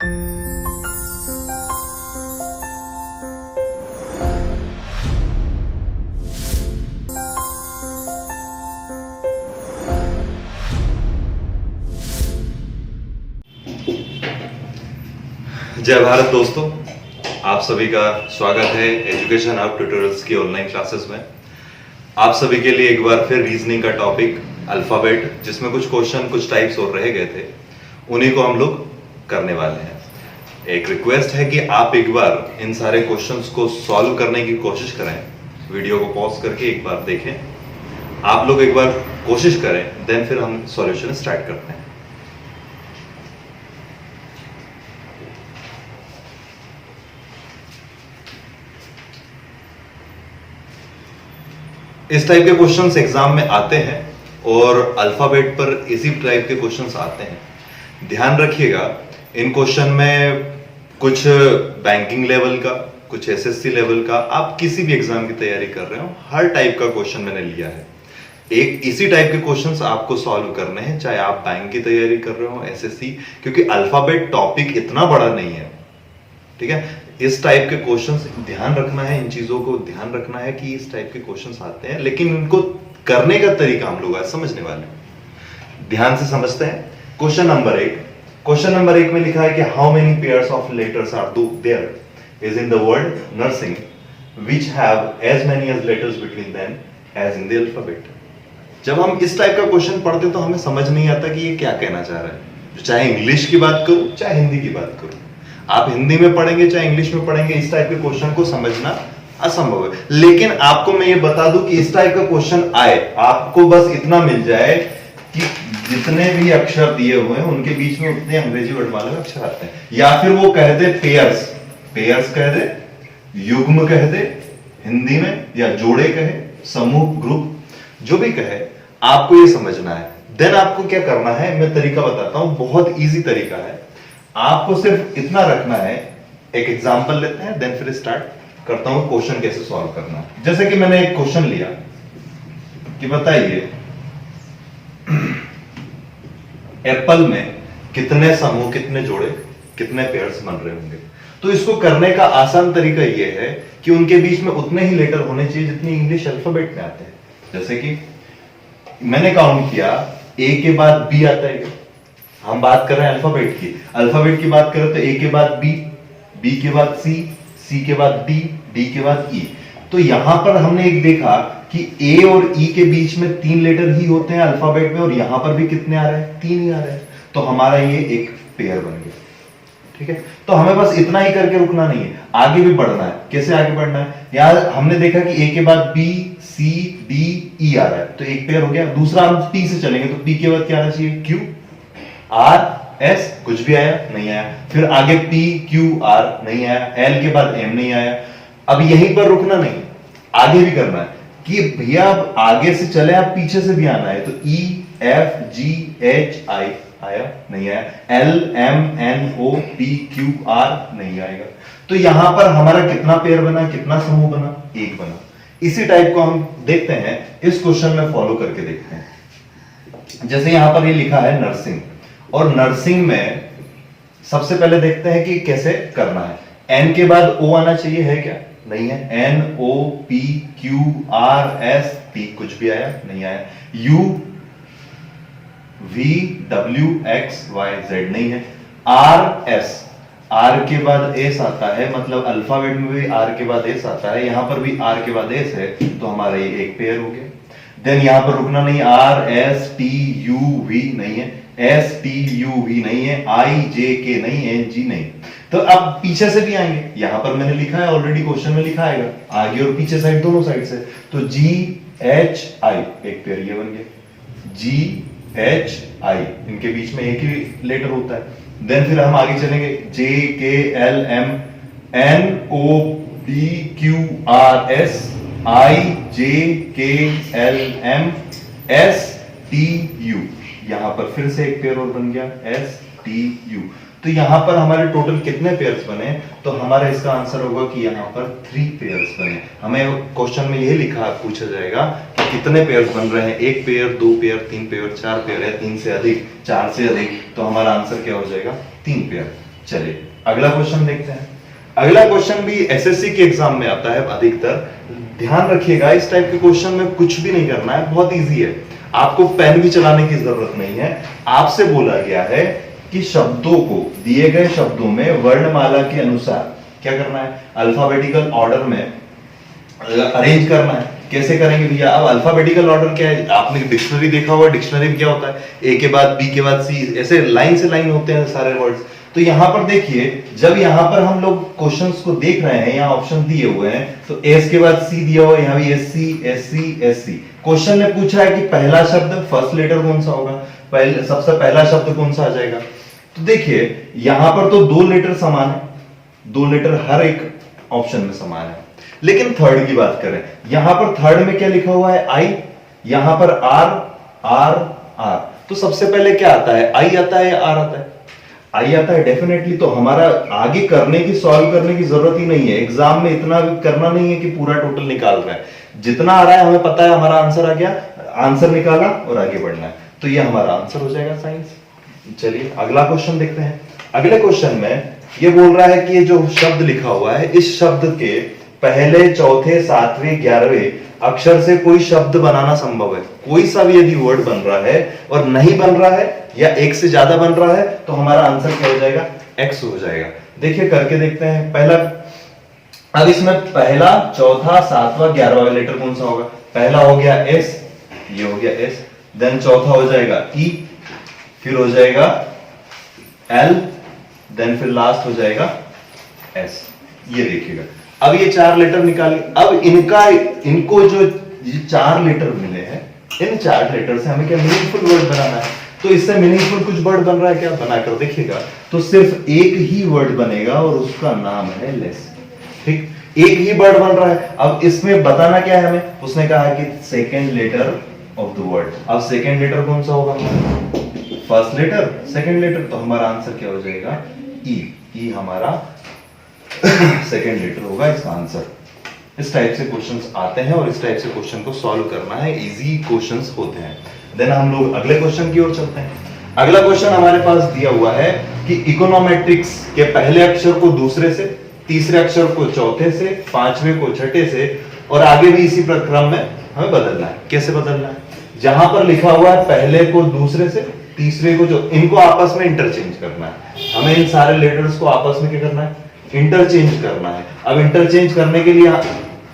जय भारत दोस्तों, आप सभी का स्वागत है एजुकेशन हब ट्यूटोरियल्स की ऑनलाइन क्लासेस में। आप सभी के लिए एक बार फिर रीजनिंग का टॉपिक अल्फाबेट, जिसमें कुछ क्वेश्चन कुछ टाइप्स और रह गए थे, उन्हीं को हम लोग करने वाले हैं। एक रिक्वेस्ट है कि आप एक बार इन सारे क्वेश्चंस को सॉल्व करने की कोशिश करें। वीडियो को पॉज करके एक बार देखें, आप लोग एक बार कोशिश करें, देन फिर हम सॉल्यूशन स्टार्ट करते हैं। इस टाइप के क्वेश्चंस एग्जाम में आते हैं और अल्फाबेट पर इसी टाइप के क्वेश्चंस आते हैं। ध्यान रखिएगा, इन क्वेश्चन में कुछ बैंकिंग लेवल का, कुछ एसएससी लेवल का, आप किसी भी एग्जाम की तैयारी कर रहे हो, हर टाइप का क्वेश्चन मैंने लिया है। एक इसी टाइप के क्वेश्चंस आपको सॉल्व करने हैं, चाहे आप बैंक की तैयारी कर रहे हो, एसएससी, क्योंकि अल्फाबेट टॉपिक इतना बड़ा नहीं है। ठीक है, इस टाइप के क्वेश्चंस ध्यान रखना है, इन चीजों को ध्यान रखना है कि इस टाइप के क्वेश्चंस आते हैं, लेकिन इनको करने का तरीका हम लोग आज समझने वाले हैं। ध्यान से समझते हैं। क्वेश्चन नंबर 1 में लिखा है कि how many pairs of letters are there is in the word nursing which have as many as letters between them as in the alphabet. जब हम इस टाइप का क्वेश्चन पढ़ते तो हमें समझ नहीं आता कि ये क्या कहना चाह रहा है। चाहे इंग्लिश की बात करूं, चाहे हिंदी की बात करूं, आप हिंदी में पढ़ेंगे चाहे इंग्लिश में पढ़ेंगे, इस टाइप के क्वेश्चन को समझना असंभव है। लेकिन आपको मैं ये बता दूं कि इस टाइप का क्वेश्चन आए, आपको बस इतना मिल जाए कि जितने भी अक्षर दिए हुए हैं उनके बीच में उतने अंग्रेजी वर्णमाला में अक्षर आते हैं। या फिर वो कह दे पेयर्स कह दे, युग्म कह दे हिंदी में, या जोड़े कहे, समूह, ग्रुप, जो भी कहे, आपको ये समझना है। देन आपको क्या करना है, मैं तरीका बताता हूं, बहुत ईजी तरीका है। आपको सिर्फ इतना रखना है, एक एग्जांपल लेते हैं, देन फिर स्टार्ट करता हूं क्वेश्चन कैसे सॉल्व करना है। जैसे कि मैंने एक क्वेश्चन लिया कि बताइए एप्पल में कितने समूह, कितने जोड़े, कितने पेयर्स बन रहे होंगे। तो इसको करने का आसान तरीका यह है कि उनके बीच में उतने ही लेटर होने चाहिए जितनी इंग्लिश अल्फाबेट में आते हैं। जैसे कि मैंने काउंट किया, ए के बाद बी आता है। हम बात कर रहे हैं अल्फाबेट की बात करें तो ए के बाद बी के बाद सी के बाद डी के बाद ई। तो यहां पर हमने एक देखा कि ए और ई के बीच में 3 लेटर ही होते हैं अल्फाबेट में, और यहां पर भी कितने आ रहे हैं, 3 ही आ रहे हैं। तो हमारा ये एक पेयर बन गया। ठीक है, तो हमें बस इतना ही करके रुकना नहीं है, आगे भी बढ़ना है। कैसे आगे बढ़ना है, यार हमने देखा कि ए के बाद बी सी डी ई आ रहा है, तो एक पेयर हो गया। दूसरा हम पी से चलेंगे तो पी के बाद क्या आना चाहिए, क्यू आर एस, कुछ भी आया नहीं आया। फिर आगे पी क्यू आर नहीं आया, एल के बाद एम नहीं आया। अब यहीं पर रुकना नहीं, आगे भी करना है कि भैया आप आगे से चले, आप पीछे से भी आना है। तो ई एफ जी एच आई आया नहीं आया, L M N O P Q R नहीं आएगा। तो यहां पर हमारा कितना पेयर बना, कितना समूह बना, एक बना। इसी टाइप को हम देखते हैं, इस क्वेश्चन में फॉलो करके देखते हैं। जैसे यहां पर ये लिखा है नर्सिंग, और नर्सिंग में सबसे पहले देखते हैं कि कैसे करना है। एन के बाद ओ आना चाहिए, है क्या, नहीं है। N O P Q R S T, कुछ भी आया नहीं आया। U V W X Y Z नहीं है। आर एस, आर के बाद एस आता है, मतलब अल्फाबेट में भी आर के बाद एस आता है, यहां पर भी आर के बाद एस है, तो हमारा ये एक पेयर हो गया। देन यहां पर रुकना नहीं, R S T U V नहीं है, एस टी यू वी नहीं है, आई जे के नहीं, एन जी नहीं। तो अब पीछे से भी आएंगे, यहां पर मैंने लिखा है ऑलरेडी, क्वेश्चन में लिखा आएगा, आगे और पीछे साइड दोनों साइड से। तो जी एच आई, एक पेयर ये बन गया, जी एच आई, इनके बीच में एक ही लेटर होता है। देन फिर हम आगे चलेंगे, J K L M N O P Q R S I J K L M S T U, यहां पर फिर से एक पेयर और बन गया, एस टी यू। तो यहां पर हमारे टोटल कितने पेयर्स बने, तो हमारा इसका आंसर होगा कि यहां पर 3 पेयर्स बने। हमें क्वेश्चन में यही लिखा पूछा जाएगा कि कितने पेयर्स बन रहे हैं, 1 पेयर, 2 पेयर, 3 पेयर, 4 पेयर है, 3 से अधिक, 4 से अधिक, तो हमारा आंसर क्या हो जाएगा, 3 पेयर। चलिए अगला क्वेश्चन देखते हैं। अगला क्वेश्चन भी एसएससी के एग्जाम में आता है अधिकतर। ध्यान रखिएगा, इस टाइप के क्वेश्चन में कुछ भी नहीं करना है, बहुत इजी है। आपको पेन भी चलाने की जरूरत नहीं है। आपसे बोला गया है कि शब्दों को, दिए गए शब्दों में वर्णमाला के अनुसार क्या करना है, अल्फाबेटिकल ऑर्डर में अरेंज करना है। कैसे करेंगे भैया? अब अल्फाबेटिकल ऑर्डर क्या है? आपने डिक्शनरी देखा होगा, डिक्शनरी में क्या होता है, ए के बाद बी के बाद सी, ऐसे लाइन से लाइन होते हैं सारे वर्ड्स। तो यहां पर देखिए, जब यहां पर हम लोग क्वेश्चंस को देख रहे हैं, यहां ऑप्शन दिए हुए हैं, तो एस के बाद सी दिया हुआ है, यहां भी S C S C S C. Question ने पूछा है कि पहला शब्द फर्स्ट लेटर कौन सा होगा, पहले सबसे पहला शब्द कौन सा आ जाएगा। तो देखिए यहां पर तो दो लेटर समान है, दो लेटर हर एक ऑप्शन में समान है। लेकिन थर्ड की बात करें, यहां पर थर्ड में क्या लिखा हुआ है, आई, यहां पर आर आर आर। तो सबसे पहले क्या आता है, आई आता है या आर आता है? आई आता है डेफिनेटली। तो हमारा आगे करने की, सॉल्व करने की जरूरत ही नहीं है। एग्जाम में इतना करना नहीं है कि पूरा टोटल निकाल रहा है, जितना आ रहा है हमें पता है, हमारा आंसर आ गया, आंसर निकाला और आगे बढ़ना है। तो ये हमारा आंसर हो जाएगा साइंस। चलिए अगला क्वेश्चन देखते हैं। अगले क्वेश्चन में ये बोल रहा है कि ये जो शब्द लिखा हुआ है, इस शब्द के पहले, चौथे, सातवें, 11वें अक्षर से कोई शब्द बनाना संभव है। कोई सा भी यदि वर्ड बन रहा है और नहीं बन रहा है या एक से ज्यादा बन रहा है, तो हमारा आंसर क्या हो जाएगा, एक्स हो जाएगा। देखिए करके देखते हैं। पहला, अब इसमें पहला, चौथा, सातवां, 11वां लेटर कौन सा होगा? पहला हो गया एस, ये हो गया एस, देन चौथा हो जाएगा ई, फिर हो जाएगा एल, देन फिर लास्ट हो जाएगा एस। ये देखिएगा, अब ये चार लेटर निकालिए। अब इनको जो ये चार लेटर मिले हैं, इन चार लेटर से हमें क्या मीनिंगफुल वर्ड बनाना है। तो इससे मीनिंगफुल कुछ वर्ड बन रहा है क्या, बनाकर देखिएगा। तो सिर्फ एक ही वर्ड बनेगा और उसका नाम है लेस। ठीक, एक ही वर्ड बन रहा है। अब इसमें बताना क्या है हमें, उसने कहा है कि second letter of the word. अब सेकेंड लेटर कौन सा होगा, फर्स्ट लेटर, सेकेंड लेटर, तो हमारा आंसर क्या हो जाएगा, ई। ई हमारा सेकेंड लेटर होगा इसका आंसर। इस टाइप से क्वेश्चंस आते हैं और इस टाइप से क्वेश्चन को सॉल्व करना है, इजी क्वेश्चंस होते हैं। देन हम लोग अगले क्वेश्चन की ओर चलते हैं। अगला क्वेश्चन हमारे पास दिया हुआ है कि इकोनॉमेट्रिक्स के पहले अक्षर को दूसरे से, तीसरे अक्षर को चौथे से, पांचवें को छठे से, और आगे भी इसी क्रम में हमें बदलना है। कैसे बदलना है? जहां पर लिखा हुआ है पहले को दूसरे से, तीसरे को जो, इनको आपस में इंटरचेंज करना है। हमें इन सारे लेटर्स को आपस में क्या करना है, इंटरचेंज करना है। अब इंटरचेंज करने के लिए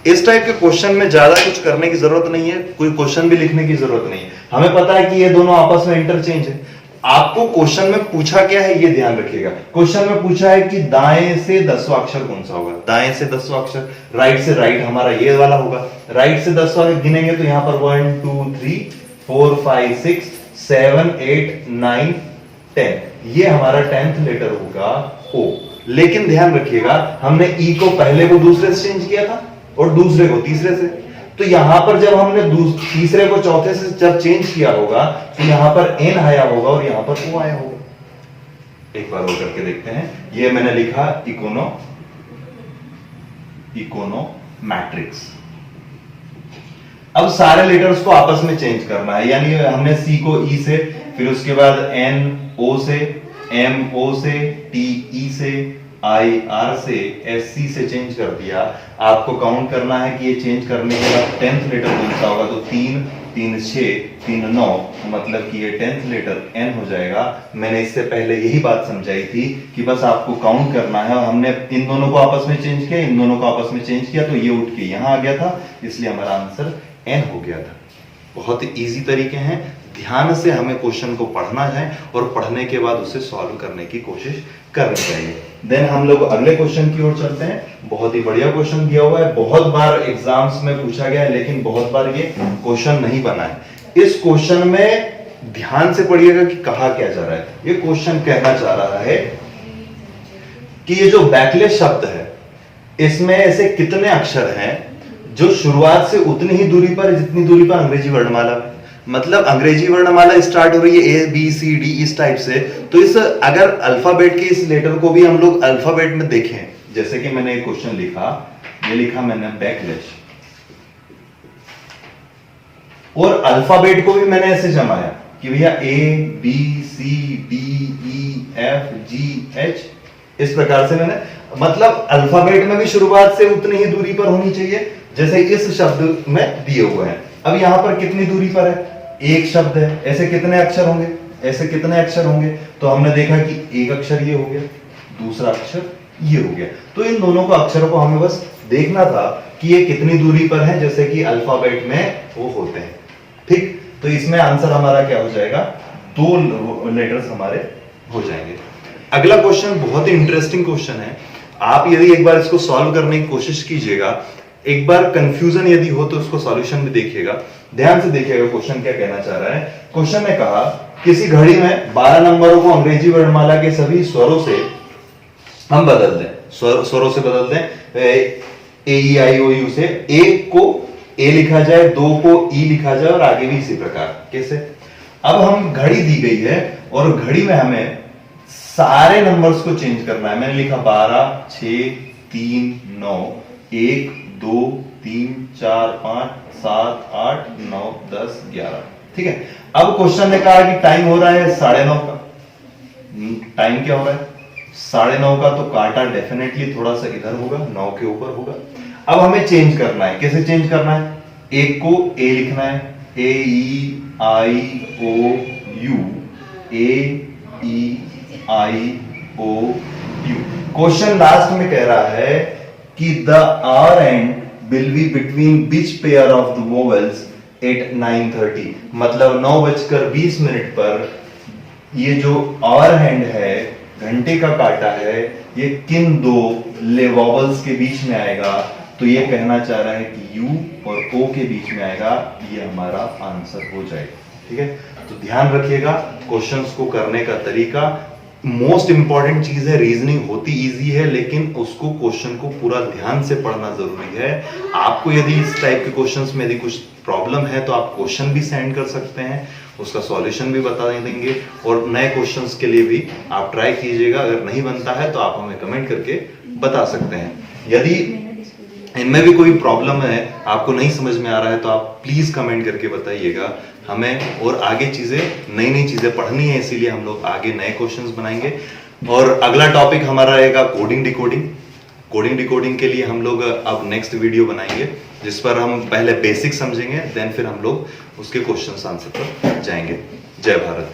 इस टाइप के क्वेश्चन में ज्यादा कुछ करने की जरूरत नहीं है, कोई क्वेश्चन भी लिखने की जरूरत नहीं है। हमें पता है कि ये दोनों आपस में इंटरचेंज है। आपको क्वेश्चन में पूछा क्या है, ये ध्यान रखिएगा। क्वेश्चन में पूछा है कि दाएं से 10वां अक्षर कौन सा होगा। दाएं से 10वां अक्षर, राइट से राइट हमारा ये वाला होगा। राइट से 10वां गिनेंगे तो यहां पर 1 2 3 4 5 6 7 8 9 10, ये हमारा 10th लेटर होगा ओ। लेकिन ध्यान रखिएगा, हमने ई को पहले को दूसरे से चेंज किया था और दूसरे को तीसरे से। तो यहां पर जब हमने तीसरे को चौथे से जब चेंज किया होगा, तो यहां पर एन आया होगा और यहां पर ओ आया होगा। एक बार और करके देखते हैं। ये मैंने लिखा इकोनो मैट्रिक्स। अब सारे लेटर्स को आपस में चेंज करना है, यानी हमने सी को ई से, फिर उसके बाद एन ओ से, एम ओ से, टी ई से, आई आर से, एस सी से चेंज कर दिया। आपको काउंट करना है कि ये चेंज करने के बाद 10th लेटर कौन सा होगा। तो 3 3 6 3 9, मतलब कि ये 10th लेटर एन हो जाएगा। मैंने इससे पहले यही बात समझाई थी कि बस आपको काउंट करना है। हमने इन दोनों को आपस में चेंज किया, इन दोनों को आपस में चेंज किया, तो ये उठ के यहां आ गया था, इसलिए हमारा आंसर एन हो गया था। बहुत ही इजी तरीके हैं। ध्यान से हमें क्वेश्चन को पढ़ना है और पढ़ने के बाद उसे सॉल्व करने की कोशिश करनी चाहिए। देन हम लोग अगले क्वेश्चन की ओर चलते हैं। बहुत ही बढ़िया क्वेश्चन दिया हुआ है, बहुत बार एग्जाम्स में पूछा गया है, लेकिन बहुत बार ये क्वेश्चन नहीं बना है। इस क्वेश्चन में ध्यान से पढ़िएगा कि कहा क्या जा रहा है। ये क्वेश्चन कहना चाह रहा है कि ये जो बैकलेस शब्द है, इसमें ऐसे कितने अक्षर हैं जो शुरुआत से उतनी ही दूरी पर, जितनी दूरी पर अंग्रेजी वर्णमाला है। मतलब अंग्रेजी वर्णमाला स्टार्ट हो रही है ए बी सी डी इस टाइप से। तो इस अगर अल्फाबेट के इस लेटर को भी हम लोग अल्फाबेट में देखें, जैसे कि मैंने एक क्वेश्चन लिखा, ये लिखा मैंने बैकलेस, और अल्फाबेट को भी मैंने ऐसे जमाया कि भैया A B C D E F G H इस प्रकार से मैंने, मतलब अल्फाबेट में भी शुरुआत से उतनी ही दूरी पर होनी चाहिए जैसे इस शब्द में दिए हुए हैं। अब यहाँ पर कितनी दूरी पर है, एक शब्द है, ऐसे कितने अक्षर होंगे, ऐसे कितने अक्षर होंगे, तो हमने देखा कि एक अक्षर ये हो गया, दूसरा अक्षर ये हो गया। तो इन दोनों को अक्षरों को हमें बस देखना था कि ये कितनी दूरी पर है, जैसे कि अल्फाबेट में वो होते हैं। ठीक, तो इसमें आंसर हमारा क्या हो जाएगा, 2 लेटर्स हमारे हो जाएंगे। अगला क्वेश्चन बहुत ही इंटरेस्टिंग क्वेश्चन है। आप यदि एक बार इसको सॉल्व करने की कोशिश कीजिएगा, एक बार कंफ्यूजन यदि हो तो उसको सॉल्यूशन भी देखिएगा। ध्यान से देखिएगा क्वेश्चन क्या कहना चाह रहा है। क्वेश्चन ने कहा किसी घड़ी में 12 नंबरों को अंग्रेजी वर्णमाला के सभी स्वरों से हम बदल दें, स्वरों से बदल दें, ए ई आई ओ यू से, एक को ए लिखा जाए, 2 को ई लिखा जाए और आगे भी इसी प्रकार। कैसे? अब हम घड़ी दी गई है और घड़ी में हमें सारे नंबर्स को चेंज करना है। मैंने लिखा 12, 6, 3, 9, 1, 2, 3, 4, 5, 7, 8, 9, 10, 11। ठीक है, अब क्वेश्चन ने कहा कि टाइम हो रहा है 9:30 का। टाइम क्या हो रहा है, 9:30 का, तो कांटा डेफिनेटली थोड़ा सा इधर होगा, 9 के ऊपर होगा। अब हमें चेंज करना है, कैसे चेंज करना है, एक को ए लिखना है, A E I O U, A E I O U. Question last में कह रहा है कि the R and will be between which pair of the vowels at 9:30, मतलब 9:20 पर ये जो आर हैंड है, घंटे का काटा है, ये किन 2 वोवेल्स के बीच में आएगा। तो ये कहना चाह रहा है कि यू और ओ के बीच में आएगा, ये हमारा आंसर हो जाएगा। ठीक है, तो ध्यान रखिएगा क्वेश्चंस को करने का तरीका। मोस्ट इंपॉर्टेंट चीज है, रीजनिंग होती इजी है लेकिन उसको क्वेश्चन को पूरा ध्यान से पढ़ना जरूरी है। आपको यदि इस टाइप के क्वेश्चंस में यदि कुछ प्रॉब्लम है तो आप क्वेश्चन भी सेंड कर सकते हैं, उसका सॉल्यूशन भी बता देंगे और नए क्वेश्चंस के लिए भी आप ट्राई कीजिएगा। अगर नहीं बनता है तो आप हमें कमेंट करके बता सकते हैं। यदि इनमें भी कोई प्रॉब्लम है, आपको नहीं समझ में आ रहा है, तो आप प्लीज कमेंट करके बताइएगा हमें। और आगे चीजें, नई नई चीजें पढ़नी है, इसीलिए हम लोग आगे नए क्वेश्चंस बनाएंगे। और अगला टॉपिक हमारा रहेगा कोडिंग डिकोडिंग। कोडिंग डिकोडिंग के लिए हम लोग अब नेक्स्ट वीडियो बनाएंगे जिस पर हम पहले बेसिक समझेंगे, देन फिर हम लोग उसके क्वेश्चन आंसर पर जाएंगे। जय भारत।